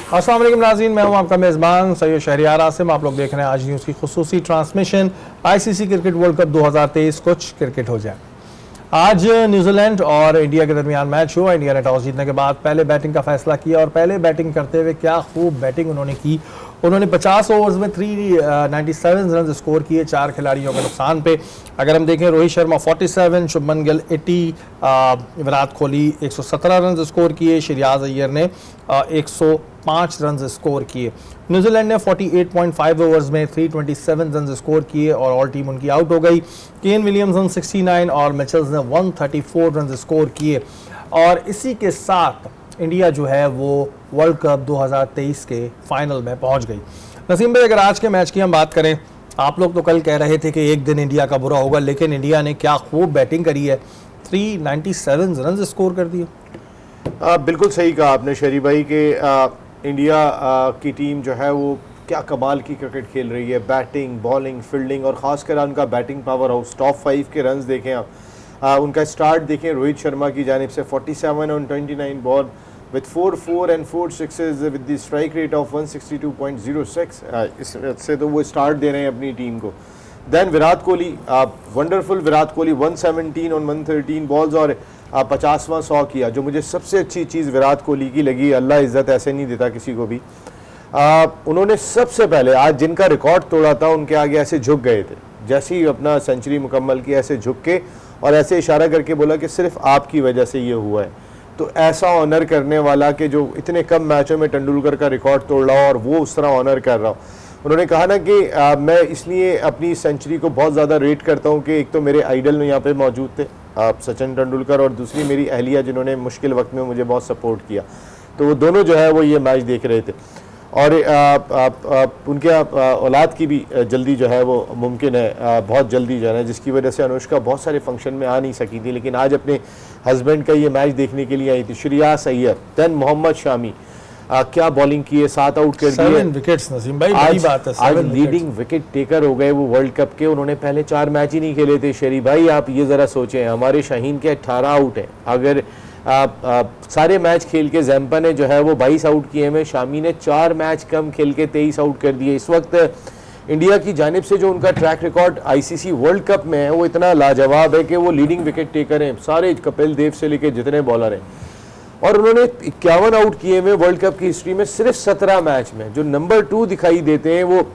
अस्सलाम वालेकुम नाज़रीन, मैं हूं आपका मेज़बान सैयद शहरियार आसिम। आप लोग देख रहे हैं आज न्यूज़ की खुसूसी transmission ICC cricket world cup 2023 कुछ क्रिकेट हो जाए। आज न्यूजीलैंड और इंडिया के दरमियान मैच हुआ। इंडिया ने टॉस जीतने के बाद पहले बैटिंग का फैसला किया और पहले बैटिंग करते हुए क्या खूब बैटिंग उन्होंने की। उन्होंने 50 ओवर्स में 397 रन स्कोर किए 4 खिलाड़ियों के नुकसान पे। अगर हम देखें, रोहित शर्मा 47, शुभमन गिल 80, विराट कोहली 117 रन स्कोर किए, शहरियार अय्यर ने 105 रन स्कोर किए। न्यूजीलैंड ने 48.5 ओवर्स में 327 रन स्कोर किए और ऑल टीम उनकी आउट हो गई। केन विलियमसन 69 और मिचेल्स ने 134 रन स्कोर किए और इसी के साथ इंडिया जो है वो वर्ल्ड कप 2023 के फाइनल में पहुंच गई। नसीम भाई, अगर आज के मैच की हम बात करें, आप लोग तो कल कह रहे थे कि एक दिन इंडिया का बुरा होगा, लेकिन इंडिया ने क्या खूब बैटिंग करी है, 397 रन स्कोर कर दिए। बिल्कुल सही कहा आपने शरी भाई कि इंडिया की टीम जो है वो क्या कमाल की क्रिकेट खेल रही है। बैटिंग, बॉलिंग, फील्डिंग और ख़ासकर उनका बैटिंग पावर हाउस। टॉप 5 के रन्स देखें आप, उनका स्टार्ट देखें रोहित शर्मा की जानिब से 47 on 29 ball with 4 and 4 sixes with the strike rate of 162.06। इससे तो वो स्टार्ट दे रहे हैं अपनी टीम को। Then Virat Kohli, wonderful Virat Kohli 117 on 113 balls और 50वां 100 किया। जो मुझे सबसे अच्छी चीज़ विराट कोहली की लगी, अल्लाह इज़्ज़त ऐसे नहीं देता किसी को भी, उन्होंने सबसे पहले आज जिनका रिकॉर्ड तोड़ा था उनके आगे ऐसे झुक गए थे। जैसे ही अपना सेंचुरी मुकम्मल की ऐसे झुक के और ऐसे इशारा करके बोला कि सिर्फ आपकी वजह से ये हुआ है। तो ऐसा ऑनर करने वाला कि जो इतने कम मैचों में तेंदुलकर का रिकॉर्ड तोड़ रहा हो और वो उस तरह ऑनर कर रहा हो। उन्होंने कहा ना कि मैं इसलिए अपनी सेंचुरी को बहुत ज़्यादा रेट करता हूँ कि एक तो मेरे आइडल यहाँ पे मौजूद थे सचिन तेंदुलकर, और दूसरी मेरी अहलिया जिन्होंने मुश्किल वक्त में मुझे बहुत सपोर्ट किया। तो वो दोनों जो है वो ये मैच देख रहे थे और उनके औलाद की भी जल्दी जो है वो मुमकिन है, बहुत जल्दी जो है, जिसकी वजह से अनुष्का बहुत सारे फंक्शन में आ नहीं सकी थी, लेकिन आज अपने हस्बैंड का ये मैच देखने के लिए आई थी। शहरियार अय्यर, देन मोहम्मद शामी, क्या बॉलिंग की है, 7 आउट कर दिए, 7 विकेट्स। नसीम भाई, बड़ी बात है, आज लीडिंग विकेट टेकर हो गए वो वर्ल्ड कप के। उन्होंने पहले 4 मैच ही नहीं खेले थे। शरी भाई, आप ये ज़रा सोचें, हमारे शाहीन के 18 आउट हैं। अगर सारे मैच खेल के जैम्पा ने जो है वो 22 आउट किए में, शामी ने 4 मैच कम खेल के 23 आउट कर दिए। इस वक्त इंडिया की जानिब से जो उनका track record ICC world cup में है वो इतना लाजवाब है कि वो लीडिंग विकेट टेकर हैं, सारे कपिल देव से लेके जितने बॉलर हैं। और उन्होंने 51 आउट किए में वर्ल्ड कप की हिस्ट्री में सिर्फ 17 मैच में। जो नंबर 2 दिखाई देते हैं वो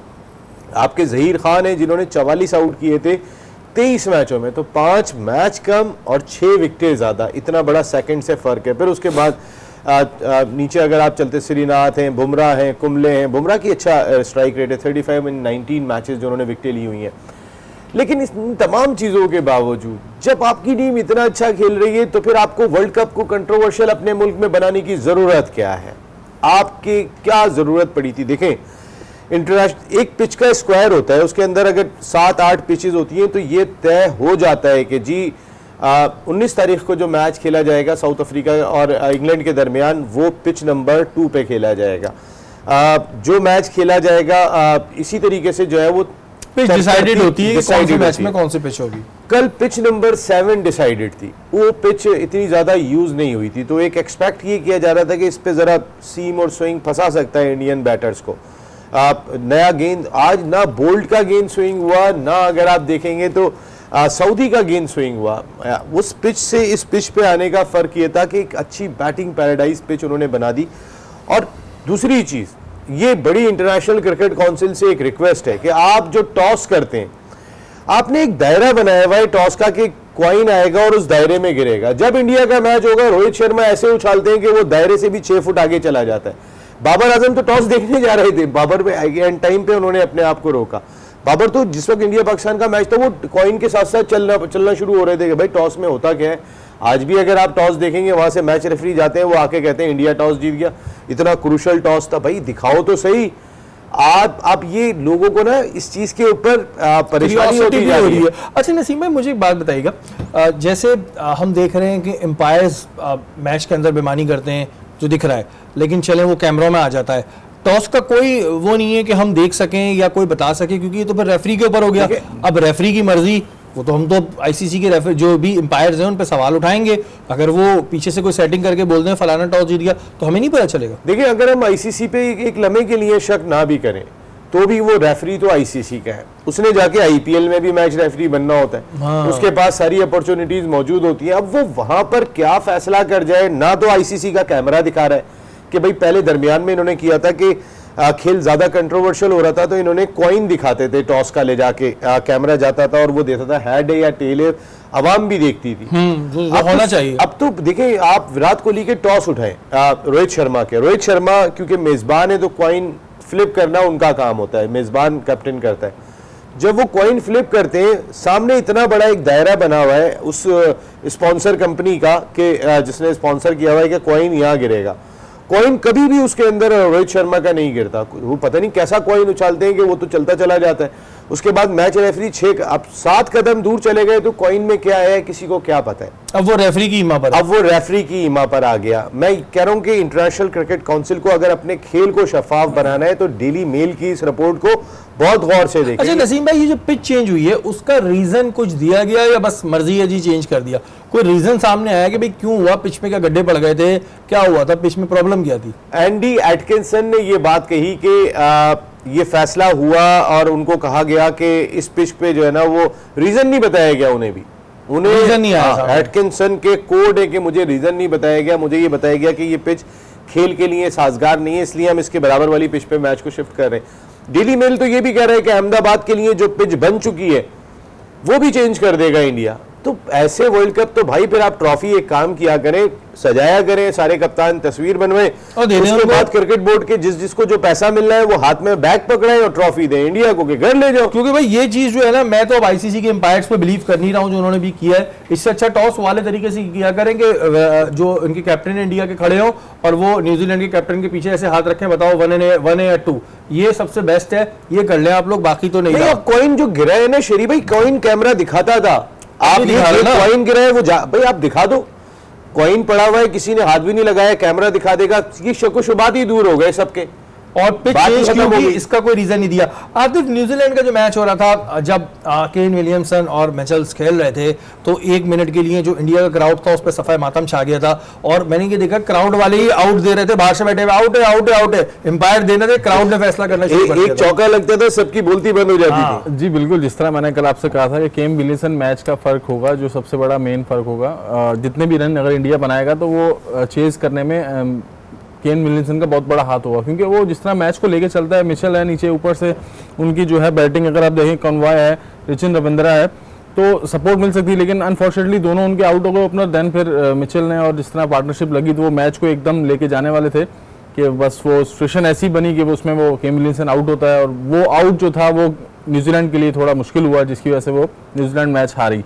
आपके जहीर खान हैं जिन्होंने 44 आउट किए थे 23 मैचों में। तो 5 मैच कम और 6 विकेटें ज़्यादा, इतना बड़ा सेकंड से फ़र्क है। फिर उसके बाद नीचे अगर आप चलते, श्रीनाथ हैं, बुमराह हैं, कुंबले हैं। बुमराह की अच्छा स्ट्राइक रेट है, 35 इन 19 मैचेस जो उन्होंने विकेटें ली हुई हैं। लेकिन इस तमाम चीज़ों के बावजूद जब आपकी टीम इतना अच्छा खेल रही है तो फिर आपको वर्ल्ड कप को कंट्रोवर्शियल अपने मुल्क में बनाने की ज़रूरत क्या है? आपके क्या ज़रूरत पड़ी थी? देखें, इंटरनेशनल एक पिच का स्क्वायर होता है, उसके अंदर अगर 7-8 पिचेस होती हैं तो ये तय हो जाता है कि जी 19 तारीख को जो मैच खेला जाएगा साउथ अफ्रीका और इंग्लैंड के दरमियान, वो पिच नंबर 2 पे खेला जाएगा। जो मैच खेला जाएगा इसी तरीके से जो है वो पिच डिसाइडेड होती है कि कौन से मैच में कौन सी पिच होगी। कल पिच नंबर 7 डिसाइडेड थी, वो पिच इतनी ज़्यादा यूज़ नहीं हुई थी, तो एक एक्सपेक्ट ये किया जा रहा था कि इस पे ज़रा सीम और स्विंग फंसा सकता है इंडियन बैटर्स को। नया गेंद, आज ना बोल्ट का गेंद स्विंग हुआ, ना अगर आप देखेंगे तो सऊदी का गेंद स्विंग हुआ। उस पिच से इस पिच पे आने का फ़र्क ये था कि एक अच्छी बैटिंग पैराडाइज पिच उन्होंने बना दी। और दूसरी चीज़, ये बड़ी इंटरनेशनल क्रिकेट काउंसिल से एक रिक्वेस्ट है कि आप जो टॉस करते हैं, आपने एक दायरा बनाया हुआ है टॉस का कि क्वाइन आएगा और उस दायरे में गिरेगा। जब इंडिया का मैच होगा, रोहित शर्मा ऐसे उछालते हैं कि वो दायरे से भी 6 फुट आगे चला जाता है। बाबर आजम तो टॉस देखने जा रहे थे, बाबर पे एंड टाइम पे उन्होंने अपने आप को रोका। बाबर तो जिस वक्त इंडिया पाकिस्तान का मैच था वो कॉइन के साथ साथ चलना शुरू हो रहे थे कि भाई टॉस में होता क्या है। आज भी अगर आप टॉस देखेंगे, वहां से मैच रेफरी जाते हैं, वो आके कहते हैं इंडिया टॉस जीत गया, इतना क्रूशल टॉस था। भाई दिखाओ तो सही। आप ये लोगों को ना इस चीज के ऊपर परेशानी होती जा रही है। अच्छा नसीम भाई, मुझे एक बात बताइएगा, जैसे हम देख रहे हैं कि एम्पायर्स मैच के अंदर बेईमानी करते हैं जो दिख रहा है, लेकिन चले वो कैमरों में आ जाता है। टॉस का कोई वो नहीं है कि हम देख सकें या कोई बता सके, क्योंकि ये तो फिर रेफरी के ऊपर हो गया। अब रेफरी की मर्जी वो तो हम तो आईसीसी के रेफरी जो भी एम्पायर्स हैं उन पे सवाल उठाएंगे, अगर वो पीछे से कोई सेटिंग करके बोल दें फलाना टॉस जीत गया तो हमें नहीं पता चलेगा। देखिए, अगर हम आईसीसी पे एक लम्हे के लिए शक ना भी करें तो भी वो रेफरी तो आईसीसी का है, उसने जाके आईपीएल में भी मैच रेफरी बनना होता है। हाँ। उसके पास सारी अपॉर्चुनिटीज मौजूद होती हैं। अब वो वहां पर क्या फैसला कर जाए, ना तो आईसीसी का कैमरा दिखा रहा है कि भाई पहले दरमियान में इन्होंने किया था कि खेल ज्यादा कंट्रोवर्शियल हो रहा था तो इन्होंने कॉइन दिखाते थे, टॉस का ले जाके कैमरा जाता था और वो देता था हेड है या टेल है, आवाम भी देखती थी। जो होना चाहिए। अब तो देखिए, आप विराट कोहली के टॉस उठाएं, रोहित शर्मा क्योंकि मेजबान है तो कॉइन फ्लिप करना उनका काम होता है, मेजबान कैप्टन करता है। जब वो कॉइन फ्लिप करते हैं, सामने इतना बड़ा एक दायरा बना हुआ है उस स्पॉन्सर कंपनी का कि जिसने स्पॉन्सर किया हुआ है कि कॉइन यहाँ गिरेगा। कॉइन कभी भी उसके अंदर रोहित शर्मा का नहीं गिरता, वो पता नहीं कैसा कॉइन उछालते हैं कि वो तो चलता चला जाता है। उसके बाद मैच रेफरी 7 कदम दूर चले गए तो कॉइन में क्या है किसी को क्या पता है। अब वो रेफरी की ईमा पर आ गया। मैं कह रहा हूं कि इंटरनेशनल क्रिकेट काउंसिल को अगर अपने खेल को शफाफ बनाना है तो डेली मेल की इस रिपोर्ट को बहुत गौर से देखें। अच्छा नसीम भाई, ये जो पिच चेंज हुई है उसका रीजन कुछ दिया गया या बस मर्जी है जी चेंज कर दिया? कोई रीजन सामने आया कि भाई क्यों हुआ, पिच में क्या गड्ढे पड़ गए थे, क्या हुआ था, पिच में प्रॉब्लम क्या थी? एंडी एटकिंसन ने ये बात कही कि ये फैसला हुआ और उनको कहा गया कि इस पिच पे जो है ना, वो रीजन नहीं बताया गया उन्हें रीजन नहीं आया। एटकिंसन के कोड है कि मुझे रीजन नहीं बताया गया, मुझे ये बताया गया कि ये पिच खेल के लिए साजगार नहीं है, इसलिए हम इसके बराबर वाली पिच पे मैच को शिफ्ट कर रहे हैं। डेली मेल तो ये भी कह रहा है कि अहमदाबाद के लिए जो पिच बन चुकी है वो भी चेंज कर देगा इंडिया। तो ऐसे वर्ल्ड कप तो भाई फिर आप ट्रॉफी एक काम किया करें, सजाया करें, सारे कप्तान तस्वीर बनवाएं और उसके बाद क्रिकेट बोर्ड के जिसको जो पैसा मिल रहा है वो हाथ में बैग पकड़ाए और ट्रॉफी दे इंडिया को कि घर ले जाओ। क्योंकि भाई ये चीज जो है ना, मैं तो अब आईसीसी के एम्पायर्स पे बिलीव कर नहीं रहा हूं जो उन्होंने भी किया है। इससे अच्छा टॉस वाले तरीके से किया करें कि जो इनके कैप्टन इंडिया के खड़े हो और वो न्यूजीलैंड के कैप्टन के पीछे ऐसे हाथ रखें, बताओ 1 या 2, ये सबसे बेस्ट है, ये कर ले आप लोग, बाकी तो नहीं। कॉइन जो गिरा है ना शेरी भाई, कॉइन कैमरा दिखाता था, आप ये कॉइन गिरा है वो भाई आप दिखा दो, कॉइन पड़ा हुआ है, किसी ने हाथ भी नहीं लगाया, कैमरा दिखा देगा, ये शक शुबात ही दूर हो गए सबके। और पिच चेंज क्यों की, इसका कोई रीजन नहीं दिया। आतिफ, न्यूजीलैंड का जो मैच हो रहा था, जब केन विलियमसन और मिचेल्स खेल रहे थे तो 1 मिनट के लिए जो इंडिया का क्राउड था उस पर सफाई मातम छा गया था और मैंने ये देखा क्राउड वाले ही आउट दे रहे थे, बाहर से बैठे हुए आउट है, एम्पायर देने थे, क्राउड ने फैसला करना शुरू कर दिया। एक चौका लगता था सबकी बोलती बंद हो जाती थी। जी बिल्कुल, जिस तरह मैंने कल आपसे कहा था कि केन विलियमसन मैच का फर्क होगा, जो सबसे बड़ा मेन फर्क होगा। जितने भी रन अगर इंडिया बनाएगा तो वो चेज करने में केन विलियमसन का बहुत बड़ा हाथ होगा, क्योंकि वो जिस तरह मैच को लेके चलता है, मिचेल है नीचे, ऊपर से उनकी जो है बैटिंग अगर आप देखें, कॉनवॉय है, रिचिन रविंद्रा है, तो सपोर्ट मिल सकती है। लेकिन अनफॉर्चुनेटली दोनों उनके आउट हो गए ओपनर, देन फिर मिचेल ने, और जिस तरह पार्टनरशिप लगी तो वो मैच को एकदम लेके जाने वाले थे कि बस वो सिचुएशन ऐसी बनी कि उसमें वो केन विलियमसन आउट होता है और वो आउट जो था वो न्यूजीलैंड के लिए थोड़ा मुश्किल हुआ, जिसकी वजह से वो न्यूजीलैंड मैच हारी।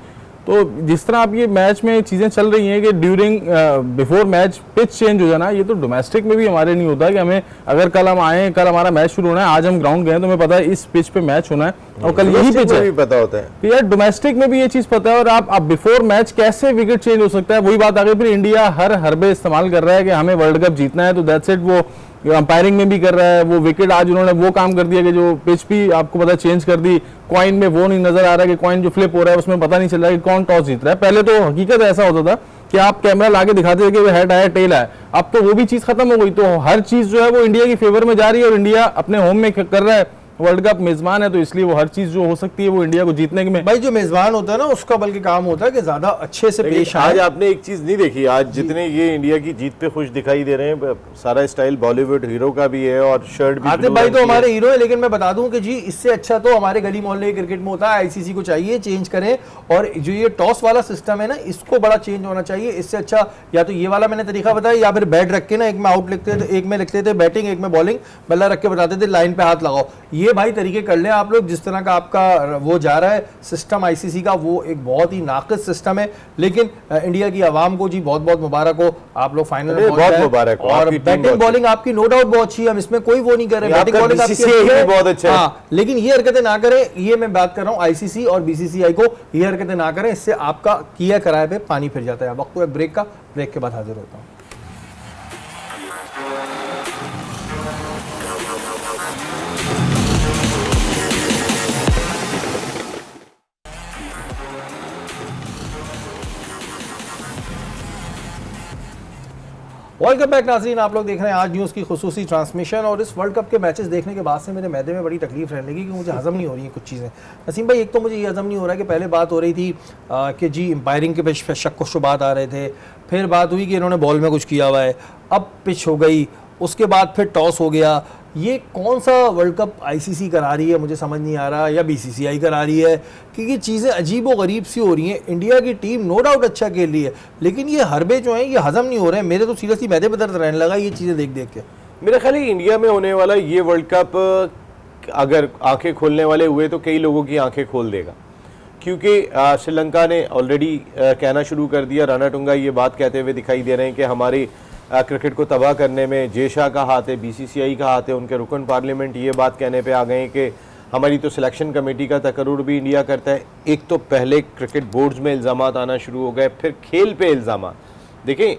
तो जिस तरह आप ये मैच में चीज़ें चल रही हैं कि during before match pitch change हो जाना, ये तो डोमेस्टिक में भी हमारे नहीं होता कि हमें अगर कल हम आए, कल हमारा मैच शुरू होना है, आज हम ग्राउंड गए तो हमें पता है इस पिच पे मैच होना है और कल यही पिच है, पता होता है। तो यार डोमेस्टिक में भी ये चीज़ पता है। और आप बिफोर मैच कैसे विकेट चेंज हो सकता है, वही बात आ गई। फिर इंडिया हर हरबे इस्तेमाल कर रहा है कि हमें वर्ल्ड कप जीतना है, तो दैट्स इट, वो अंपायरिंग में भी कर रहा है, वो विकेट आज उन्होंने वो काम कर दिया कि जो पिच भी आपको पता चेंज कर दी, कॉइन में वो नहीं नजर आ रहा कि कॉइन जो फ्लिप हो रहा है उसमें पता नहीं चल रहा कि कौन टॉस जीत रहा है। पहले तो हकीकत ऐसा होता था कि आप कैमरा लाके दिखाते थे कि वो हेड आया टेल आया, अब तो वो भी चीज खत्म हो गई। तो हर चीज जो है वो इंडिया की फेवर में जा रही है और इंडिया अपने होम में कर रहा है, वर्ल्ड कप मेजबान है, तो इसलिए वो हर चीज जो हो सकती है वो इंडिया को जीतने में। भाई जो मेजबान होता है ना उसका बल्कि काम होता है कि ज्यादा अच्छे से पेश आए। आज आपने एक चीज नहीं देखी, आज जितने ये इंडिया की जीत पे खुश दिखाई दे रहे हैं, सारा स्टाइल बॉलीवुड हीरो का भी है और शर्ट भी। आतिफ भाई तो हमारे हीरो है, लेकिन मैं बता दूं कि जी इससे अच्छा तो हमारे गली मोहल्ले क्रिकेट में होता है। आईसीसी को चाहिए चेंज करें, और जो ये टॉस वाला सिस्टम है ना इसको बड़ा चेंज होना चाहिए। इससे अच्छा या तो ये वाला मैंने तरीका बताया, या फिर बैट रख के ना एक में आउट लिखते थे, एक में लिखते थे बैटिंग, एक में बॉलिंग, बल्ला रख के बताते थे लाइन पे हाथ लगाओ। ये भाई तरीके कर आप लोग, जिस तरह का आपका वो जा रहा है सिस्टम आईसीसी का, वो एक बहुत ही नाकिस सिस्टम है। लेकिन इंडिया की आवाम को जी बहुत बहुत मुबारक हो, आप लोग फाइनल में बहुत मुबारक हो। और बैटिंग बॉलिंग आपकी नो डाउट बहुत अच्छी है, हम इसमें कोई वो नहीं कर रहे, बैटिंग बॉलिंग आपकी बहुत अच्छा है। हाँ, लेकिन ये हरकतें ना करें, ये मैं बात कर रहा हूँ आईसीसी और बीसीसीआई को, ये हरकतें ना करें, इससे आपका किया कराए पे पानी फिर जाता है। वक्त है ब्रेक का, ब्रेक के बाद हाजिर होता हूँ। वेलकम बैक नाज़रीन, आप लोग देख रहे हैं आज न्यूज़ की खुसूसी ट्रांसमिशन। और इस वर्ल्ड कप के मैचेस देखने के बाद से मेरे मैदे में बड़ी तकलीफ रहने लगी कि मुझे हजम नहीं हो रही है कुछ चीज़ें। नसीम भाई, एक तो मुझे ये हजम नहीं हो रहा है कि पहले बात हो रही थी कि जी एम्पायरिंग के पे शक व शुबात आ रहे थे, फिर बात हुई कि इन्होंने बॉल में कुछ किया हुआ है, अब पिच हो गई, उसके बाद फिर टॉस हो गया। ये कौन सा वर्ल्ड कप आईसीसी करा रही है मुझे समझ नहीं आ रहा, या बीसीसीआई करा रही है, क्योंकि ये चीज़ें अजीब व गरीब सी हो रही हैं। इंडिया की टीम नो डाउट अच्छा खेल रही है, लेकिन ये हरबे जो हैं ये हजम नहीं हो रहे हैं। मेरे तो सीरियसली मैदे में दर्द रहने लगा ये चीज़ें देख देख के। मेरा ख्याल है इंडिया में होने वाला ये वर्ल्ड कप अगर आंखें खोलने वाले हुए तो कई लोगों की आंखें खोल देगा, क्योंकि श्रीलंका ने ऑलरेडी कहना शुरू कर दिया, राणा टुंगा ये बात कहते हुए दिखाई दे रहे हैं कि हमारी क्रिकेट को तबाह करने में जे शाह का हाथ है, बीसीसीआई का हाथ है। उनके रुकन पार्लियामेंट ये बात कहने पे आ गए हैं कि हमारी तो सिलेक्शन कमेटी का तकर्रुर भी इंडिया करता है। एक तो पहले क्रिकेट बोर्ड्स में इल्ज़ाम आना शुरू हो गए, फिर खेल पे इल्ज़ाम। देखें,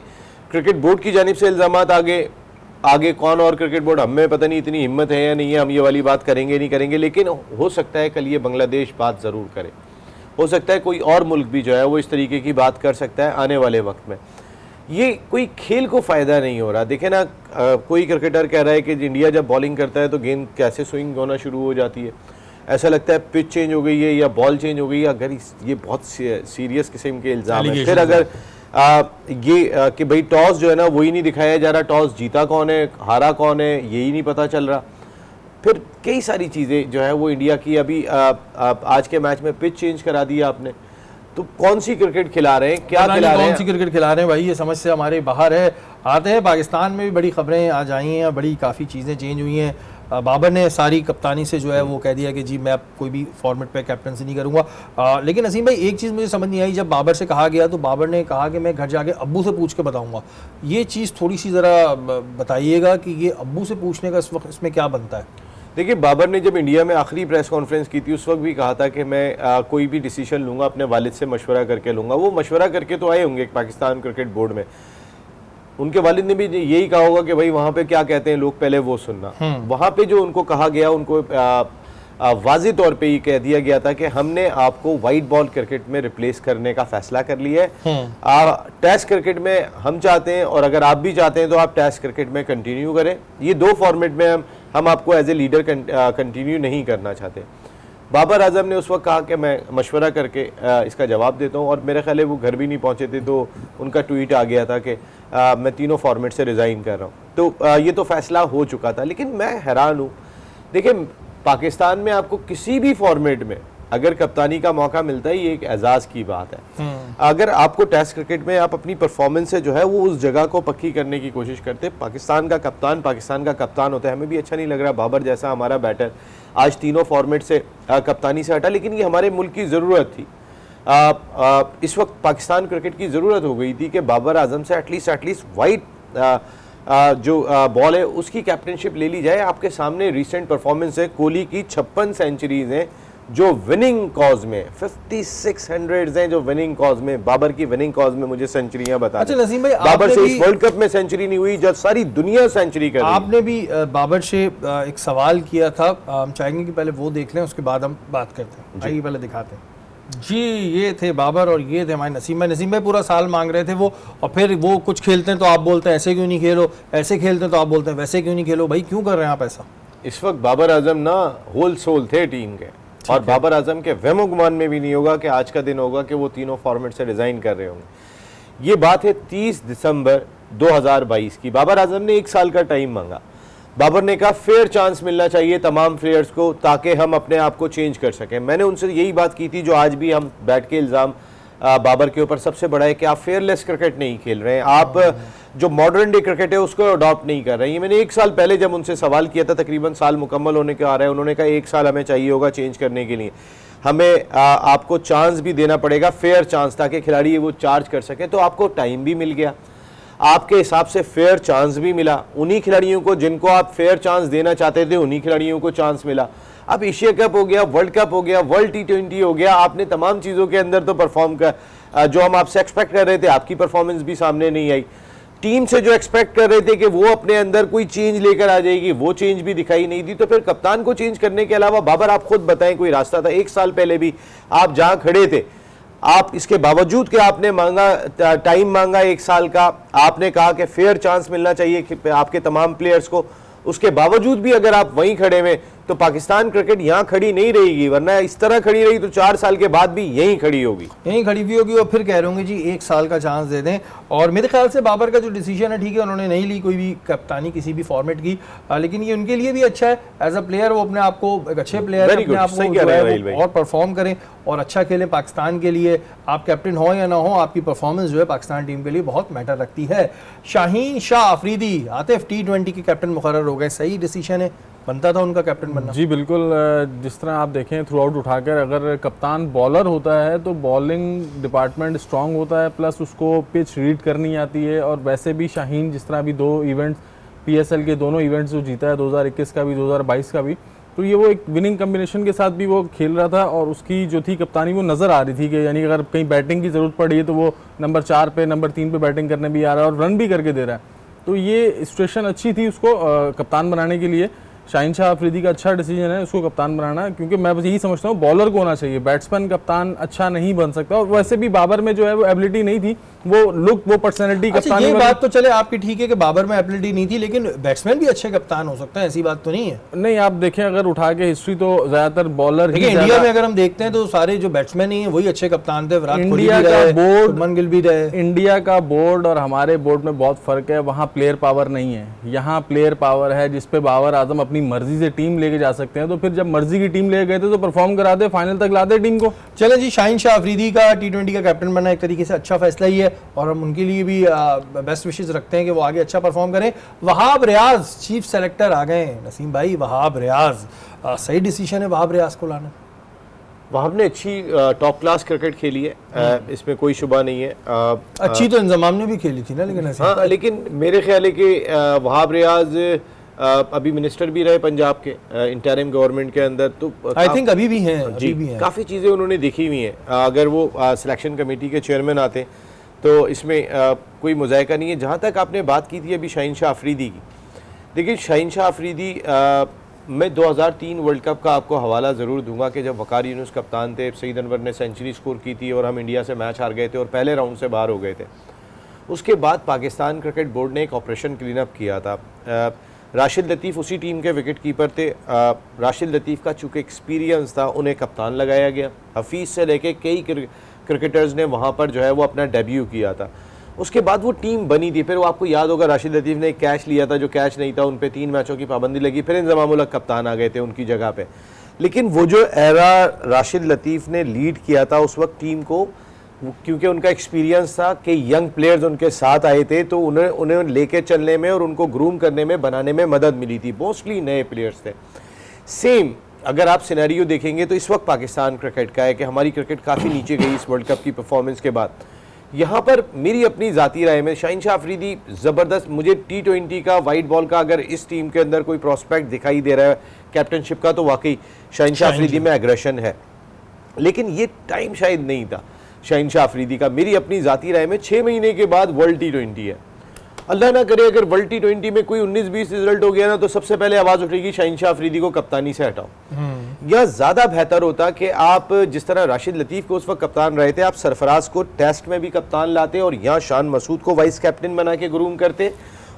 क्रिकेट बोर्ड की जानिब से इल्ज़ाम आगे कौन और क्रिकेट बोर्ड, हमें पता नहीं इतनी हिम्मत है या नहीं है, हम ये वाली बात करेंगे नहीं करेंगे, लेकिन हो सकता है कल ये बांग्लादेश बात ज़रूर करे, हो सकता है कोई और मुल्क भी जो है वो इस तरीके की बात कर सकता है आने वाले वक्त में। ये कोई खेल को फ़ायदा नहीं हो रहा। देखें ना, कोई क्रिकेटर कह रहा है कि इंडिया जब बॉलिंग करता है तो गेंद कैसे स्विंग होना शुरू हो जाती है, ऐसा लगता है पिच चेंज हो गई है या बॉल चेंज हो गई है। अगर ये बहुत सीरियस किस्म के इल्ज़ाम है। फिर अगर कि भाई टॉस जो है ना वही नहीं दिखाया जा रहा, टॉस जीता कौन है हारा कौन है यही नहीं पता चल रहा। फिर कई सारी चीज़ें जो है वो इंडिया की अभी आज के मैच में पिच चेंज करा दिया आपने, तो कौन सी क्रिकेट खिला रहे हैं, क्या खिला रहे हैं, कौन सी क्रिकेट खिला रहे हैं भाई, ये समझ से हमारे बाहर है। आते हैं पाकिस्तान में भी बड़ी खबरें आज आई हैं, बड़ी काफ़ी चीज़ें चेंज हुई हैं। बाबर ने सारी कप्तानी से जो है वो कह दिया कि जी मैं कोई भी फॉर्मेट पे कैप्टनसी नहीं करूंगा। लेकिन नसीम भाई, एक चीज़ मुझे समझ नहीं आई, जब बाबर से कहा गया तो बाबर ने कहा कि मैं घर जाके अब्बू से पूछ के बताऊंगा। ये चीज़ थोड़ी सी ज़रा बताइएगा कि ये अब्बू से पूछने का इस वक्त इसमें क्या बनता है। देखिए, बाबर ने जब इंडिया में आखिरी प्रेस कॉन्फ्रेंस की थी उस वक्त भी कहा था कि मैं कोई भी डिसीजन लूँगा अपने वालिद से मशवरा करके लूँगा। वो मशवरा करके तो आए होंगे पाकिस्तान क्रिकेट बोर्ड में, उनके वालिद ने भी यही कहा होगा कि भाई वहाँ पे क्या कहते हैं लोग पहले वो सुनना। वहाँ पे जो उनको कहा गया, उनको वाज़ेह तौर पे ये कह दिया गया था कि हमने आपको वाइट बॉल क्रिकेट में रिप्लेस करने का फैसला कर लिया है। टेस्ट क्रिकेट में हम चाहते हैं और अगर आप भी चाहते हैं तो आप टेस्ट क्रिकेट में कंटिन्यू करें। ये दो फॉर्मेट में हम आपको एज ए लीडर कंटिन्यू नहीं करना चाहते। बाबर आजम ने उस वक्त कहा कि मैं मशवरा करके इसका जवाब देता हूँ, और मेरे ख्याल है वो घर भी नहीं पहुँचे थे तो उनका ट्वीट आ गया था कि मैं तीनों फॉर्मेट से रिज़ाइन कर रहा हूँ। तो ये तो फैसला हो चुका था। लेकिन मैं हैरान हूँ, देखिए पाकिस्तान में आपको किसी भी फॉर्मेट में अगर कप्तानी का मौका मिलता है ये एक एजाज़ की बात है। अगर आपको टेस्ट क्रिकेट में आप अपनी परफॉर्मेंस से जो है वो उस जगह को पक्की करने की कोशिश करते, पाकिस्तान का कप्तान होता है। हमें भी अच्छा नहीं लग रहा बाबर जैसा हमारा बैटर आज तीनों फॉर्मेट से कप्तानी से हटा, लेकिन ये हमारे मुल्क की ज़रूरत थी। इस वक्त पाकिस्तान क्रिकेट की ज़रूरत हो गई थी कि बाबर आजम से एटलीस्ट वाइट जो बॉल है उसकी कैप्टनशिप ले ली जाए। आपके सामने रिसेंट परफॉर्मेंस है, कोहली की 56 सेंचुरीज हैं जो विनिंग कॉज में, 5600 हैं जो विनिंग कॉज में, बाबर की विनिंग कॉज में मुझे सेंचुरियां बता। अच्छा नसीम भाई, बाबर से इस वर्ल्ड कप में सेंचुरी नहीं हुई जब सारी दुनिया सेंचुरी कर रही। आपने भी बाबर से एक सवाल किया था, हम चाहेंगे कि पहले वो देख लें उसके बाद हम बात करते हैं। आइए पहले दिखाते हैं जी। ये थे बाबर और ये थे हमारे नसीम भाई। नसीम भाई पूरा साल मांग रहे थे वो, और फिर वो कुछ खेलते हैं तो आप बोलते हैं ऐसे क्यों नहीं खेलो, ऐसे खेलते हैं तो आप बोलते हैं वैसे क्यों नहीं खेलो। भाई क्यों कर रहे हैं आप ऐसा? इस वक्त बाबर आजम ना होल सोल थे टीम के, और बाबर आजम के वहमो गुमान में भी नहीं होगा कि आज का दिन होगा कि वो तीनों फॉर्मेट से रिजाइन कर रहे होंगे। ये बात है 30 दिसंबर 2022 की। बाबर आजम ने 1 साल का टाइम मांगा। बाबर ने कहा फेयर चांस मिलना चाहिए तमाम प्लेयर्स को ताकि हम अपने आप को चेंज कर सकें। मैंने उनसे यही बात की थी जो आज भी हम बैठ के इल्ज़ाम बाबर के ऊपर सबसे बड़ा है कि आप फेयरलेस क्रिकेट नहीं खेल रहे हैं, आप जो मॉडर्न डे क्रिकेट है उसको अडॉप्ट नहीं कर रहे हैं। ये मैंने 1 साल पहले जब उनसे सवाल किया था, तकरीबन साल मुकम्मल होने के आ रहा है, उन्होंने कहा 1 साल हमें चाहिए होगा चेंज करने के लिए, हमें आपको चांस भी देना पड़ेगा, फेयर चांस, ताकि खिलाड़ी वो चार्ज कर सकें। तो आपको टाइम भी मिल गया, आपके हिसाब से फेयर चांस भी मिला। उन्हीं खिलाड़ियों को जिनको आप फेयर चांस देना चाहते थे उन्हीं खिलाड़ियों को चांस मिला। अब एशिया कप हो गया, वर्ल्ड कप हो गया, वर्ल्ड T20 हो गया, आपने तमाम चीज़ों के अंदर तो परफॉर्म कर जो हम आपसे एक्सपेक्ट कर रहे थे आपकी परफॉर्मेंस भी सामने नहीं आई। टीम से जो एक्सपेक्ट कर रहे थे कि वो अपने अंदर कोई चेंज लेकर आ जाएगी वो चेंज भी दिखाई नहीं दी। तो फिर कप्तान को चेंज करने के अलावा बाबर आप खुद बताएं कोई रास्ता था? 1 साल पहले भी आप जहां खड़े थे आप इसके बावजूद कि आपने मांगा टाइम मांगा 1 साल का, आपने कहा कि फेयर चांस मिलना चाहिए कि आपके तमाम प्लेयर्स को, उसके बावजूद भी अगर आप वहीं खड़े हुए तो पाकिस्तान क्रिकेट यहाँ खड़ी नहीं रहेगी, वरना इस तरह खड़ी रही तो 4 साल के बाद भी यहीं खड़ी होगी, यहीं खड़ी भी होगी। और फिर कह रहे होंगे जी 1 साल का चांस दे दें। और मेरे ख्याल से बाबर का जो डिसीजन है, ठीक है, उन्होंने नहीं ली कोई भी कप्तानी किसी भी फॉर्मेट की, लेकिन ये उनके लिए भी अच्छा है। एज अ प्लेयर वो अपने आप को एक अच्छे प्लेयर Very अपने good, आप को सही जो कह रहे हैं है राहिल वो भाई। और परफॉर्म करें और अच्छा खेलें पाकिस्तान के लिए। आप कैप्टन हो या ना हो, आपकी परफॉर्मेंस जो है पाकिस्तान टीम के लिए बहुत मैटर रखती है। शाहीन शाह अफरीदी आतिफ T20 के कैप्टन मुकर्रर हो गए, सही डिसीजन है, बनता था उनका कैप्टन बनना। जी बिल्कुल, जिस तरह आप देखें थ्रू आउट उठाकर, अगर कप्तान बॉलर होता है तो बॉलिंग डिपार्टमेंट स्ट्रांग होता है, प्लस उसको पिच रीड करनी आती है। और वैसे भी शाहीन जिस तरह अभी 2 इवेंट्स PSL के दोनों इवेंट्स जो जीता है, 2021 का भी 2022 का भी, तो ये वो एक विनिंग कम्बिनेशन के साथ भी वो खेल रहा था। और उसकी जो थी कप्तानी वो नज़र आ रही थी कि यानी अगर कहीं बैटिंग की ज़रूरत पड़ी है तो वो नंबर 4 पे नंबर 3 पे बैटिंग करने भी आ रहा है और रन भी करके दे रहा है। तो ये सिचुएशन अच्छी थी उसको कप्तान बनाने के लिए। शाहीन शाह अफरीदी का अच्छा डिसीजन है उसको कप्तान बनाना, क्योंकि मैं बस यही समझता हूँ बॉलर को होना चाहिए, बैट्समैन कप्तान अच्छा नहीं बन सकता। और वैसे भी बाबर में जो है वो एबिलिटी नहीं थी, वो लुक, वो पर्सनैलिटी अच्छा, कप्तानी ये वाली। बात तो चले आपकी ठीक है कि बाबर में एबिलिटी नहीं थी, लेकिन बैट्समैन भी अच्छे कप्तान हो सकते हैं, ऐसी बात तो नहीं है। नहीं, आप देखें अगर उठा के हिस्ट्री तो ज्यादातर बॉलर ही देखिए इंडिया ज्यादा- में अगर हम देखते हैं तो सारे जो बैट्समैन ही हैं वही अच्छे कप्तान थे। विराट कोहली इंडिया भी का रहे, बोर्ड- शुभमन गिल भी रहे। इंडिया का बोर्ड और हमारे बोर्ड में बहुत फर्क है। वहाँ प्लेयर पावर नहीं है, यहाँ प्लेयर पावर है जिसपे बाबर आजम अपनी मर्जी से टीम लेके जा सकते हैं। तो फिर जब मर्जी की टीम ले गए थे तो परफॉर्म करा दे, फाइनल तक ला दे टीम को। चले जी, शाहीन शाह अफरीदी का T20 का कैप्टन बनना एक तरीके से अच्छा फैसला ही है और हम उनके लिए भी बेस्ट विशेस रखते हैं कि वो आगे अच्छा परफॉर्म करें। वहाब रियाज चीफ सेलेक्टर आ गए, नसीम भाई, वहाब रियाज, सही डिसीजन है वहाब रियाज को लाना। वहाब ने अच्छी टॉप क्लास क्रिकेट खेली है, इसमें कोई शुबा नहीं है। अच्छी तो इंजमाम ने भी खेली थी ना, लेकिन नसीम हाँ, लेकिन मेरे ख्याल है कि वहाब रियाज अभी मिनिस्टर भी रहे पंजाब के इंटरिम गवर्नमेंट के अंदर, तो आई थिंक अभी भी हैं, अभी भी हैं। काफ़ी चीज़ें उन्होंने देखी हुई हैं। अगर वो सिलेक्शन कमेटी के चेयरमैन आते तो इसमें कोई मुज़ायका नहीं है। जहाँ तक आपने बात की थी अभी शाहीन शाह अफरीदी की, देखिए शाहीन शाह अफरीदी, मैं 2003 वर्ल्ड कप का आपको हवाला ज़रूर दूंगा कि जब वकार यूनुस कप्तान थे, सईद अनवर ने सेंचुरी स्कोर की थी और हम इंडिया से मैच हार गए थे और पहले राउंड से बाहर हो गए थे। उसके बाद पाकिस्तान क्रिकेट बोर्ड ने एक ऑपरेशन क्लीन अप किया था। राशिद लतीफ़ उसी टीम के विकेट कीपर थे। राशिद लतीफ़ का चूँकि एक्सपीरियंस था, उन्हें कप्तान लगाया गया। हफीज़ से लेके कई क्रिकेटर्स ने वहाँ पर जो है वो अपना डेब्यू किया था। उसके बाद वो टीम बनी थी। फिर वो आपको याद होगा राशिद लतीफ़ ने एक कैच लिया था, जो कैच नहीं था, उन पे 3 मैचों की पाबंदी लगी। फिर इंज़माम उल हक कप्तान आ गए थे उनकी जगह पे। लेकिन वो जो एरा राशिद लतीफ़ ने लीड किया था उस वक्त टीम को, क्योंकि उनका एक्सपीरियंस था कि यंग प्लेयर्स उनके साथ आए थे, तो उन्हें लेके चलने में और उनको ग्रूम करने में, बनाने में मदद मिली थी। मोस्टली नए प्लेयर्स थे। सेम अगर आप सिनेरियो देखेंगे तो इस वक्त पाकिस्तान क्रिकेट का है कि हमारी क्रिकेट काफ़ी नीचे गई इस वर्ल्ड कप की परफॉर्मेंस के बाद। यहाँ पर मेरी अपनी ज़ाती राय में शाहीन शाह अफरीदी ज़बरदस्त, मुझे T20 का वाइट बॉल का अगर इस टीम के अंदर कोई प्रॉस्पेक्ट दिखाई दे रहा है कैप्टनशिप का, तो वाकई शाहीन शाह अफरीदी में एग्रेशन है। लेकिन ये टाइम शायद नहीं था शाहीन शाह अफरीदी का। मेरी अपनी ज़ाती राय में 6 महीने के बाद वर्ल्ड T20 है। अल्लाह ना करे अगर वर्ल्ड T20 में कोई 19-20 रिजल्ट हो गया ना, तो सबसे पहले आवाज़ उठेगी शाहीन शाह अफरीदी को कप्तानी से हटाओ। या ज़्यादा बेहतर होता कि आप जिस तरह राशिद लतीफ़ को उस वक्त कप्तान रहे थे, आप सरफराज को टेस्ट में भी कप्तान लाते और यहाँ शान मसूद को वाइस कैप्टन बना के ग्रूम करते,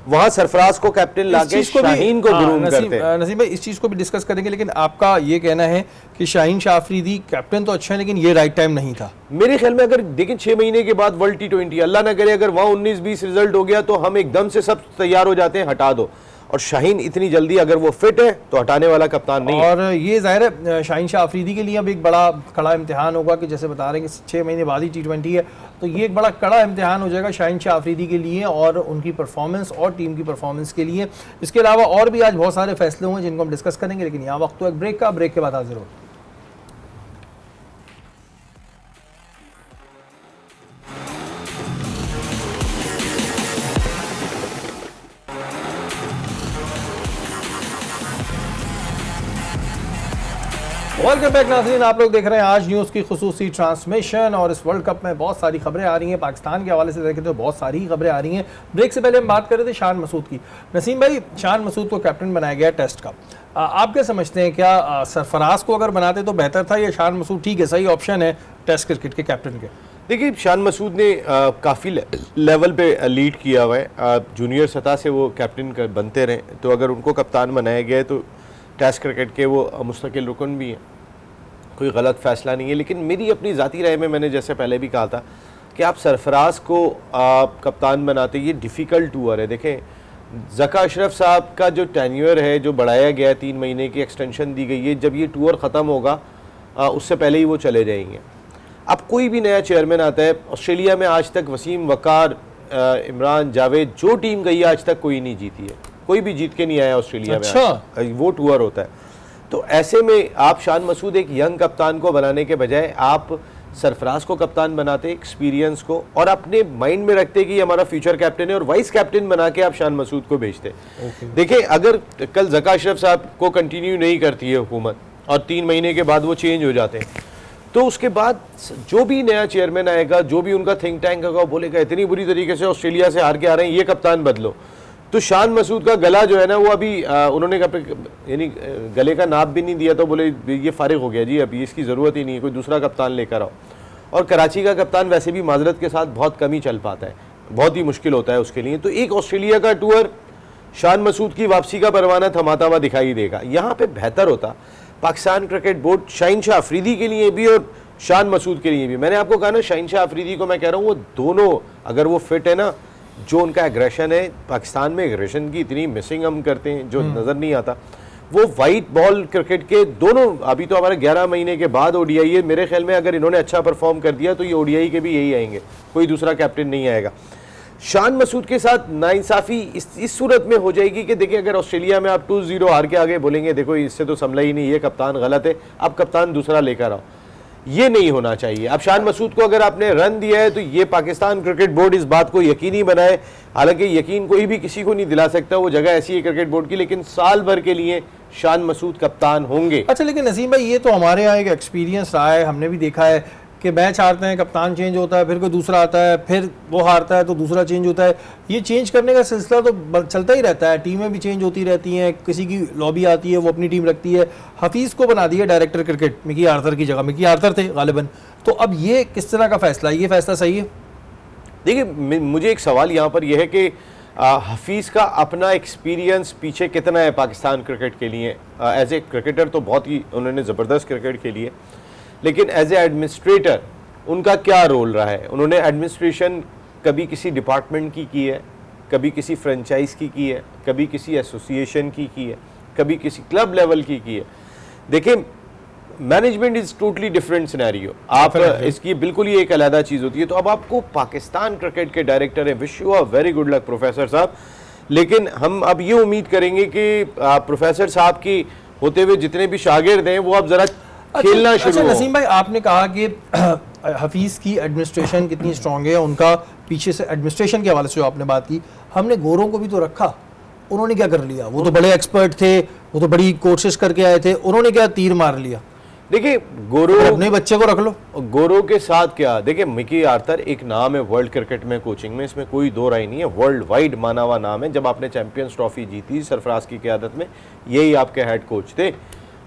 वहाँ सरफराज को कैप्टन लाके शाहीन को ग्रूम करते। नसीम भाई, इस चीज़ को भी डिस्कस करेंगे, लेकिन आपका ये कहना है कि शाहीन शाह अफरीदी कैप्टन तो अच्छा है, लेकिन ये राइट टाइम नहीं था। मेरे ख्याल में अगर देखें 6 महीने के बाद वर्ल्ड T20, अल्लाह ना करे अगर वहाँ 19-20 रिजल्ट हो गया तो हम एकदम से सब तैयार हो जाते हैं, हटा दो। और शाहीन इतनी जल्दी अगर वो फिट है तो हटाने वाला कप्तान नहीं है। और ये जाहिर है शाहीन शाह अफरीदी के लिए अब एक बड़ा कड़ा इम्तिहान होगा कि जैसे बता रहे हैं कि 6 महीने बाद ही T20 है, तो ये एक बड़ा कड़ा इम्तिहान हो जाएगा शाहीन शाह अफरीदी के लिए और उनकी परफॉर्मेंस और टीम की परफॉर्मेंस के लिए। इसके अलावा और भी आज बहुत सारे फैसले होंगे जिनको हम डिस्कस करेंगे, लेकिन यहाँ वक्त तो एक ब्रेक का, ब्रेक के बाद हाजिर हो। वेलकम बैक नाज़रीन, आप लोग देख रहे हैं आज न्यूज़ की खुसूसी ट्रांसमिशन। और इस वर्ल्ड कप में बहुत सारी खबरें आ रही हैं। पाकिस्तान के हवाले से देखें तो बहुत सारी खबरें आ रही हैं। ब्रेक से पहले हम बात कर रहे थे शान मसूद की। नसीम भाई, शान मसूद को कैप्टन बनाया गया टेस्ट का, आप क्या समझते हैं, क्या सरफराज को अगर बनाते तो बेहतर था, या शान मसूद ठीक है, सही ऑप्शन है टेस्ट क्रिकेट के कैप्टन के? देखिए, शान मसूद ने काफ़ी लेवल पे लीड किया हुआ है। जूनियर सतह से वो कैप्टन बनते रहे, तो अगर उनको कप्तान बनाया गया है तो टेस्ट क्रिकेट के वो मुस्तकिल रुकन भी हैं, कोई गलत फैसला नहीं है। लेकिन मेरी अपनी ज़ाती राय में, मैंने जैसे पहले भी कहा था कि आप सरफराज को कप्तान बनाते, ये डिफ़िकल्ट टूर है। देखें, ज़का अशरफ साहब का जो टेन्योर है, जो बढ़ाया गया है, 3 महीने की एक्सटेंशन दी गई है, जब ये टूर ख़त्म होगा उससे पहले ही वो चले जाएंगे। अब कोई भी नया चेयरमैन आता है, ऑस्ट्रेलिया में आज तक वसीम, वकार, इमरान, जावेद, जो टीम गई है आज तक कोई नहीं जीती है, कोई भी जीत के नहीं आया ऑस्ट्रेलिया में। वो टूर होता है। तो ऐसे में आप शान मसूद एक यंग कप्तान को बनाने के बजाय आप सरफराज को कप्तान बनाते, एक्सपीरियंस को, और अपने माइंड में रखते कि हमारा फ्यूचर कैप्टन है, और वाइस कैप्टन बना के आप शान मसूद को भेजते। देखिए, अगर कल ज़का अशरफ साहब को कंटिन्यू नहीं करती है हुकूमत और 3 महीने के बाद वो चेंज हो जाते हैं, तो उसके बाद जो भी नया चेयरमैन आएगा, जो भी उनका थिंक टैंक होगा, वो बोलेगा इतनी बुरी तरीके से ऑस्ट्रेलिया से हार के आ रहे हैं, ये कप्तान बदलो। तो शान मसूद का गला जो है ना, वो अभी उन्होंने यानी गले का नाप भी नहीं दिया, तो बोले ये फारिग हो गया जी, अभी इसकी ज़रूरत ही नहीं है, कोई दूसरा कप्तान लेकर आओ। और कराची का कप्तान वैसे भी माजरत के साथ बहुत कम ही चल पाता है, बहुत ही मुश्किल होता है उसके लिए। तो एक ऑस्ट्रेलिया का टूर शान मसूद की वापसी का परवाना थमाता हुआ दिखाई देगा। यहाँ पर बेहतर होता पाकिस्तान क्रिकेट बोर्ड शाहीन शाह अफरीदी के लिए भी और शान मसूद के लिए भी। मैंने आपको कहा ना, शाहीन शाह अफरीदी को मैं कह रहा हूँ, वो दोनों अगर वो फिट है ना, जो उनका एग्रेशन है, पाकिस्तान में एग्रेशन की इतनी मिसिंग हम करते हैं जो नज़र नहीं आता, वो वाइट बॉल क्रिकेट के दोनों, अभी तो हमारे 11 महीने के बाद ओडीआई है, मेरे ख्याल में अगर इन्होंने अच्छा परफॉर्म कर दिया तो ये ओडीआई के भी यही आएंगे, कोई दूसरा कैप्टन नहीं आएगा। शान मसूद के साथ नाइंसाफ़ी इस सूरत में हो जाएगी कि देखिए, अगर ऑस्ट्रेलिया में आप 2-0 हार के आगे बोलेंगे देखो इससे तो संभला ही नहीं, ये कप्तान गलत है, आप कप्तान दूसरा लेकर आओ, ये नहीं होना चाहिए। अब शान मसूद को अगर आपने रन दिया है तो ये पाकिस्तान क्रिकेट बोर्ड इस बात को यकीनी बनाए, हालांकि यकीन कोई भी किसी को नहीं दिला सकता, वो जगह ऐसी है क्रिकेट बोर्ड की, लेकिन साल भर के लिए शान मसूद कप्तान होंगे। अच्छा, लेकिन नसीम भाई, ये तो हमारे यहाँ एक एक्सपीरियंस रहा है, हमने भी देखा है कि मैच हारते हैं, कप्तान चेंज होता है, फिर कोई दूसरा आता है, फिर वो हारता है तो दूसरा चेंज होता है। ये चेंज करने का सिलसिला तो चलता ही रहता है, टीमें भी चेंज होती रहती हैं, किसी की लॉबी आती है, वो अपनी टीम रखती है। हफीज़ को बना दिया डायरेक्टर क्रिकेट, मिकी आर्थर की जगह, मिकी आर्थर थे गालिबन। तो अब ये किस तरह का फैसला है, ये फैसला सही है? देखिए, मुझे एक सवाल यहाँ पर यह है कि हफीज़ का अपना एक्सपीरियंस पीछे कितना है पाकिस्तान क्रिकेट के लिए। एज ए क्रिकेटर तो बहुत ही उन्होंने ज़बरदस्त क्रिकेट खेली है, लेकिन एज ए एडमिनिस्ट्रेटर उनका क्या रोल रहा है? उन्होंने एडमिनिस्ट्रेशन कभी किसी डिपार्टमेंट की है, कभी किसी फ्रेंचाइज की है, कभी किसी एसोसिएशन की है, कभी किसी क्लब लेवल की है। देखिए, management is totally different scenario, आप इसकी बिल्कुल ही एक अलग चीज़ होती है। तो अब आपको पाकिस्तान क्रिकेट के डायरेक्टर है, wish you a very good luck professor साहब, लेकिन हम अब ये उम्मीद करेंगे कि प्रोफेसर साहब की होते हुए जितने भी शागिर्द हैं वो अब ज़रा खेलना शुरू। अच्छा नसीम भाई, आपने कहा कि हफीज़ की एडमिनिस्ट्रेशन कितनी स्ट्रांग है, उनका पीछे से एडमिनिस्ट्रेशन के हवाले से जो आपने बात की, हमने गोरों को भी तो रखा, उन्होंने क्या कर लिया? वो तो बड़े एक्सपर्ट थे, वो तो बड़ी कोशिश करके आए थे, उन्होंने क्या तीर मार लिया? देखिए, गोरो, अपने बच्चे को रख लो। गोरो के साथ क्या, देखिए मिकी आर्थर एक नाम है वर्ल्ड क्रिकेट में, कोचिंग में, इसमें कोई दो राय नहीं है, वर्ल्ड वाइड माना हुआ नाम है। जब आपने चैंपियंस ट्रॉफी जीती सरफराज की क़यादत में, यही आपके हेड कोच थे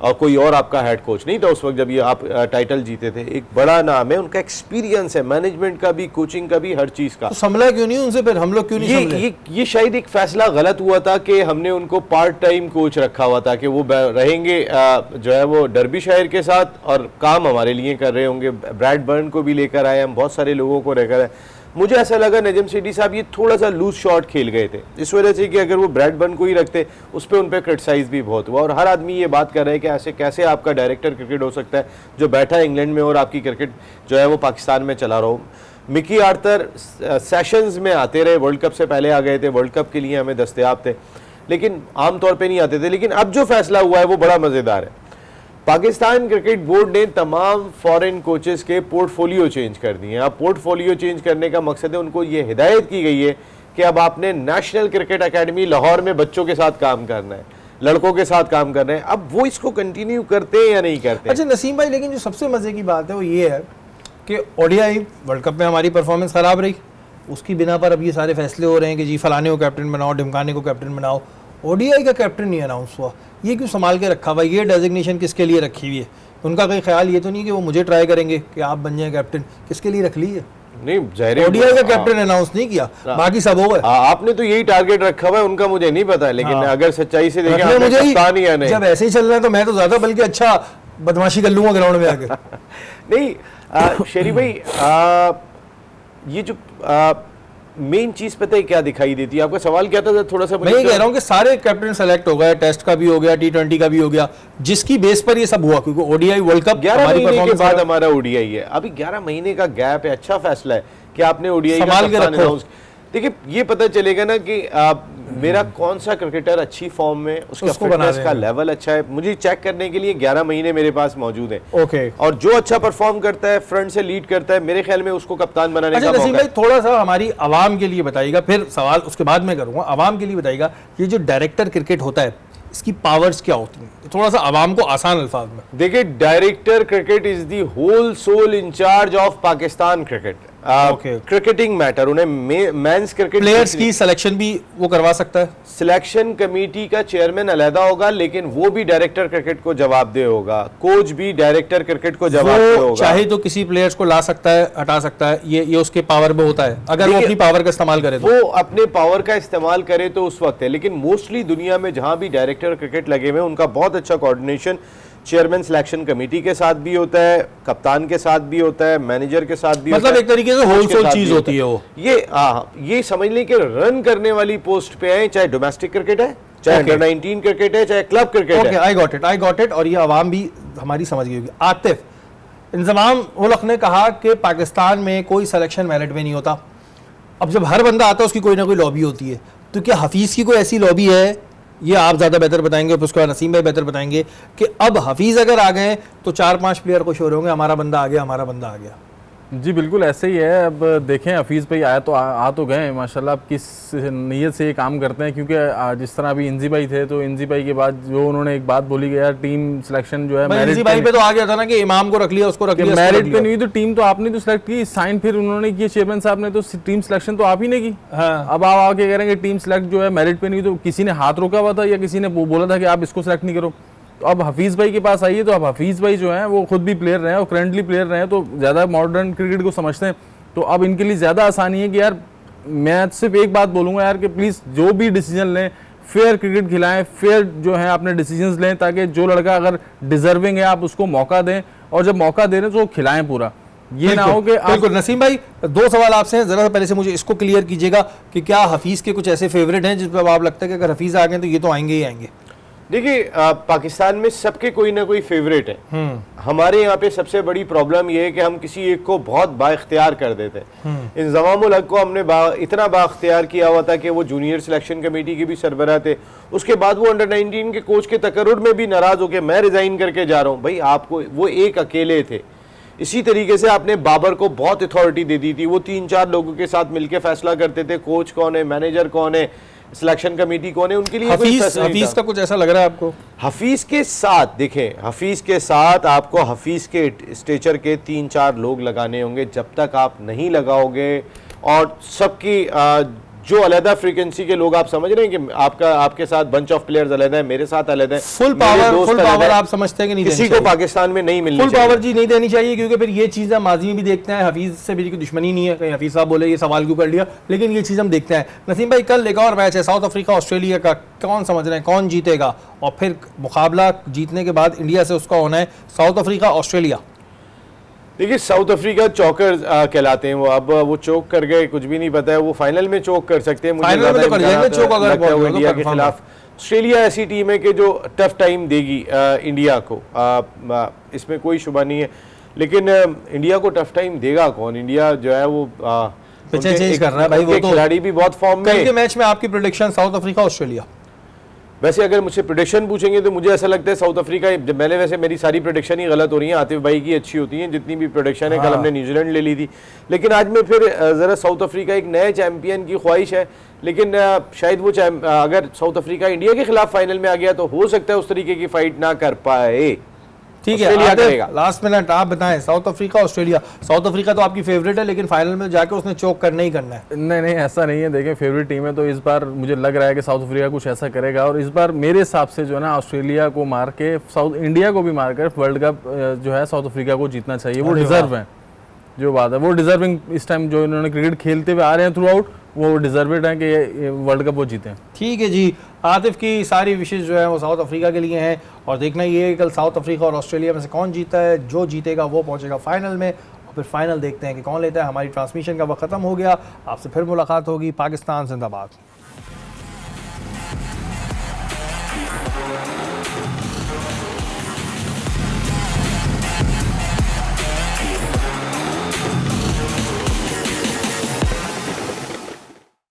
और कोई और आपका हेड कोच नहीं था उस वक्त जब ये आप टाइटल जीते थे। एक बड़ा नाम है, उनका एक्सपीरियंस है मैनेजमेंट का भी, कोचिंग का भी, हर चीज़ का। तो संभला क्यों नहीं उनसे? फिर हम लोग क्यों नहीं संभले? ये शायद एक फैसला गलत हुआ था कि हमने उनको पार्ट टाइम कोच रखा हुआ था कि वो रहेंगे जो है वो डर्बीशायर के साथ और काम हमारे लिए कर रहे होंगे। ब्रैड बर्न को भी लेकर आए हम, बहुत सारे लोगों को लेकर आए। मुझे ऐसा लगा नजम सेठी साहब ये थोड़ा सा लूज शॉट खेल गए थे, इस वजह से कि अगर वो ब्रैड बर्न को ही रखते, उस पर उन पर क्रिटिसाइज भी बहुत हुआ। और हर आदमी ये बात कर रहा है कि ऐसे कैसे आपका डायरेक्टर क्रिकेट हो सकता है जो बैठा है इंग्लैंड में और आपकी क्रिकेट जो है वो पाकिस्तान में चला रहा हो। मिकी आर्थर सेशंस में आते रहे, वर्ल्ड कप से पहले आ गए थे, वर्ल्ड कप के लिए हमें दस्तयाब थे, लेकिन आमतौर पर नहीं आते थे। लेकिन अब जो फैसला हुआ है वो बड़ा मज़ेदार है। पाकिस्तान क्रिकेट बोर्ड ने तमाम फॉरेन कोचेस के पोर्टफोलियो चेंज कर दिए हैं। अब पोर्टफोलियो चेंज करने का मकसद है, उनको ये हिदायत की गई है कि अब आपने नेशनल क्रिकेट एकेडमी लाहौर में बच्चों के साथ काम करना है। लड़कों के साथ काम कर रहे हैं, अब वो इसको कंटिन्यू करते हैं या नहीं करते? अच्छा नसीम भाई, लेकिन जो सबसे मजे की बात है वो ये है कि ओडीआई वर्ल्ड कप में हमारी परफॉर्मेंस खराब रही, उसकी बिना पर अब ये सारे फैसले हो रहे हैं कि जी फलाने को कैप्टन बनाओ, ढिमकाने को कैप्टन बनाओ। ओडीआई का कैप्टन नहीं अनाउंस हुआ, ये क्यों संभाल के रखा हुआ? ये डेजिग्नेशन किसके लिए रखी हुई है? उनका कोई ख्याल ये तो नहीं कि वो मुझे ट्राई करेंगे कि आप बन जाए कैप्टन? किसके लिए रख ली है? नहीं, जाहिर ओडीआई का कैप्टन अनाउंस नहीं किया, बाकी सब हो गए। आपने तो यही टारगेट रखा हुआ है, उनका मुझे नहीं पता, लेकिन अगर सच्चाई से देखें रखने आपने मुझे ही, कप्तान ही या नहीं। जब ऐसे ही चल रहा है तो मैं तो ज्यादा बल्कि अच्छा बदमाशी कर लूंगा ग्राउंड में आके। नहीं शेरी भाई, ये जो मेन चीज पता है क्या दिखाई देती है? आपका सवाल क्या था थोड़ा सा? मैं ये कह रहा हूँ कि सारे कैप्टन सेलेक्ट हो गए, टेस्ट का भी हो गया, T20 का भी हो गया, जिसकी बेस पर ये सब हुआ, क्योंकि ओडीआई वर्ल्ड कप 11 महीने के बाद हमारा ओडीआई है, अभी 11 महीने का गैप है। अच्छा फैसला है कि आपने ओडीआई संभाल के रखो। देखिए ये पता चलेगा ना कि मेरा कौन सा क्रिकेटर अच्छी फॉर्म में, उसका फिटनेस का लेवल अच्छा है, मुझे चेक करने के लिए 11 महीने मेरे पास मौजूद है। ओके। और जो अच्छा परफॉर्म करता है, फ्रंट से लीड करता है, मेरे ख्याल में उसको कप्तान बनाने का नसीम मौका भाई है। थोड़ा सा हमारी आवाम के लिए बताइएगा, फिर सवाल उसके बाद में करूंगा। आवाम के लिए बताइएगा, ये जो डायरेक्टर क्रिकेट होता है इसकी पावर्स क्या होती हैं, थोड़ा सा आवाम को आसान अल्फाज में। देखिए, director cricket is the whole sole incharge of Pakistan cricket, cricketing matter. उन्हें मेंस क्रिकेट प्लेयर्स की सिलेक्शन भी वो करवा सकता है। सिलेक्शन कमेटी का चेयरमैन अलहदा होगा, लेकिन वो भी डायरेक्टर क्रिकेट को जवाबदेह होगा। कोच भी डायरेक्टर क्रिकेट को जवाबदेह होगा। चाहे तो किसी प्लेयर्स को ला सकता है, हटा सकता है, ये उसके पावर में होता है, अगर वो अपनी पावर का इस्तेमाल करे तो। वो अपने पावर का इस्तेमाल करे तो उस वक्त है, लेकिन मोस्टली दुनिया में जहां भी डायरेक्टर क्रिकेट लगे हुए हैं उनका बहुत अच्छा कोऑर्डिनेशन चेयरमैन सिलेक्शन कमेटी के साथ भी होता है, कप्तान के साथ भी होता है, मैनेजर के साथ भी मतलब होता है, एक तरीके से होलसेल चीज होती है वो। ये समझ लें कि रन करने वाली पोस्ट पे है, चाहे डोमेस्टिक क्रिकेट है, चाहे अंडर 19 क्रिकेट है, चाहे क्लब क्रिकेट है। I got it. और ये आवाम भी हमारी समझ गई होगी। आतिफ, इंजमाम उल-हक ने कहा कि पाकिस्तान में कोई सिलेक्शन मेरिट में नहीं होता। अब जब हर बंदा आता है उसकी कोई ना कोई लॉबी होती है, तो क्या हफीज़ की कोई ऐसी लॉबी है? ये आप ज़्यादा बेहतर बताएंगे, उसके बाद नसीम भाई बेहतर बताएंगे कि अब हफीज़ अगर आ गए तो 4-5 प्लेयर खुश हो रहे होंगे, हमारा बंदा आ गया, हमारा बंदा आ गया। जी बिल्कुल ऐसे ही है। अब देखें, हफीज़ भाई आया तो आ तो गए माशाल्लाह, अब किस नीयत से ये काम करते हैं, क्योंकि जिस तरह अभी इंजी भाई थे, तो इंजी भाई के बाद जो उन्होंने एक बात बोली कि यार टीम सिलेक्शन जो है इंजी भाई पे तो आ गया था ना कि इमाम को रख लिया, उसको रख लिया, मेरिट पे नहीं, तो टीम तो आपने तो सिलेक्ट की, साइन फिर उन्होंने किए चेयरमैन साहब ने, तो टीम सिलेक्शन तो आप ही ने की। हाँ। अब आप आके कह रहे हैं कि टीम सिलेक्ट जो है मेरिट पे नहीं, तो किसी ने हाथ रोका हुआ था या किसी ने बोला था कि आप इसको सिलेक्ट नहीं करो? तो अब हफीज़ भाई के पास आइए, तो अब हफीज़ भाई जो हैं वो खुद भी प्लेयर रहे हैं और करंटली प्लेयर रहे हैं, तो ज़्यादा मॉडर्न क्रिकेट को समझते हैं, तो अब इनके लिए ज़्यादा आसानी है कि यार मैं सिर्फ एक बात बोलूँगा यार कि प्लीज़ जो भी डिसीजन लें, फेयर क्रिकेट खिलाएं, फेयर जो है अपने डिसीजंस लें, ताकि जो लड़का अगर डिजर्विंग है आप उसको मौका दें, और जब मौका दे रहे हैं तो खिलाएं पूरा। ये ना हो कि बिल्कुल। नसीम भाई, 2 सवाल आपसे हैं, जरा पहले से मुझे इसको क्लियर कीजिएगा कि क्या हफीज़ के कुछ ऐसे फेवरेट हैं जिस पर आप लगता है कि अगर हफीज़ आ गए तो ये तो आएंगे ही आएंगे? देखिए, पाकिस्तान में सबके कोई ना कोई फेवरेट है। हमारे यहाँ पे सबसे बड़ी प्रॉब्लम ये है कि हम किसी एक को बहुत बाइख्तियार कर देते हैं। इंजमाम उल हक को हमने इतना बाइख्तियार किया हुआ था कि वो जूनियर सिलेक्शन कमेटी के भी सरबराह थे, उसके बाद वो अंडर 19 के कोच के तकर्रुर में भी नाराज होकर मैं रिजाइन करके जा रहा हूँ। भाई आपको वो एक अकेले थे। इसी तरीके से आपने बाबर को बहुत अथॉरिटी दे दी थी, वो 3-4 लोगों के साथ मिलकर फैसला करते थे, कोच कौन है, मैनेजर कौन है, सिलेक्शन कमेटी कौन है, उनके लिए हफीज़ का कुछ ऐसा लग रहा है आपको? हफीज़ के साथ देखें, हफीज़ के साथ आपको हफीज़ के स्टेचर के 3-4 लोग लगाने होंगे। जब तक आप नहीं लगाओगे और सबकी जो अलहदा फ्रीक्वेंसी के लोग, आप समझ रहे हैं कि आपके साथ बंच ऑफ प्लेयर्स अलग है, मेरे साथ अलग है, फुल पावर आप समझते हैं कि नहीं? किसी को पाकिस्तान में नहीं मिलनी फुल पावर जी नहीं देनी चाहिए, क्योंकि फिर ये चीज़ हम माजी में भी देखते हैं। हफीज़ से मेरी कोई दुश्मनी नहीं है, कहीं हफीज़ साहब बोले ये सवाल क्यों कर लिया, लेकिन ये चीज़ हम देखते हैं। नसीम भाई, कल एक और मैच है साउथ अफ्रीका ऑस्ट्रेलिया का, कौन समझ रहे हैं कौन जीतेगा? और फिर मुकाबला जीतने के बाद इंडिया से उसका होना है साउथ अफ्रीका ऑस्ट्रेलिया। देखिए, साउथ अफ्रीका चौकर कहलाते हैं, वो अब वो चौक कर गए, कुछ भी नहीं पता है, वो फाइनल में चौक कर सकते हैं। मुझे इंडिया के खिलाफ। ऑस्ट्रेलिया ऐसी टीम है कि जो टफ टाइम देगी इंडिया को, इसमें कोई शुबा नहीं है, लेकिन इंडिया को टफ टाइम देगा कौन? इंडिया जो है वो पिछे चेंज कर रहा है भाई, वो तो खिलाड़ी भी बहुत फॉर्म में। कल के मैच में आपकी प्रेडिक्शन साउथ अफ्रीका ऑस्ट्रेलिया? वैसे अगर मुझसे प्रेडिक्शन पूछेंगे तो मुझे ऐसा लगता है साउथ अफ्रीका, जब मैंने वैसे मेरी सारी प्रेडिक्शन ही गलत हो रही हैं, आतिफ भाई की अच्छी होती हैं जितनी भी प्रेडिक्शन है। कल हमने न्यूजीलैंड ले ली थी, लेकिन आज में फिर ज़रा साउथ अफ्रीका एक नए चैंपियन की ख्वाहिश है, लेकिन शायद वो अगर साउथ अफ्रीका इंडिया के खिलाफ फाइनल में आ गया तो हो सकता है उस तरीके की फाइट ना कर पाए। ठीक है, लास्ट मिनट आप बताएं, south Africa Australia, south Africa तो आपकी फेवरेट है, लेकिन फाइनल में जाके उसने चोक करना ही करना है। नहीं नहीं, ऐसा नहीं है। देखें, फेवरेट टीम है तो इस बार मुझे लग रहा है कि साउथ अफ्रीका कुछ ऐसा करेगा, और इस बार मेरे हिसाब से जो है ना, ऑस्ट्रेलिया को मार के साउथ इंडिया को भी मार कर वर्ल्ड कप जो है साउथ अफ्रीका को जीतना चाहिए। वो डिजर्व है, जो बात है वो डिजर्विंग, इस टाइम जो इन्होंने क्रिकेट खेलते हुए आ रहे हैं थ्रू आउट, वो डिजर्वेड है कि वर्ल्ड कप वो जीते। ठीक है जी, आतिफ की सारी विशेष जो है वो साउथ अफ्रीका के लिए हैं, और देखना ये है कल साउथ अफ्रीका और ऑस्ट्रेलिया में से कौन जीता है। जो जीतेगा वो पहुंचेगा फाइनल में, और फिर फाइनल देखते हैं कि कौन लेता है। हमारी ट्रांसमिशन का वक्त ख़त्म हो गया, आपसे फिर मुलाकात होगी। पाकिस्तान जिंदाबाद।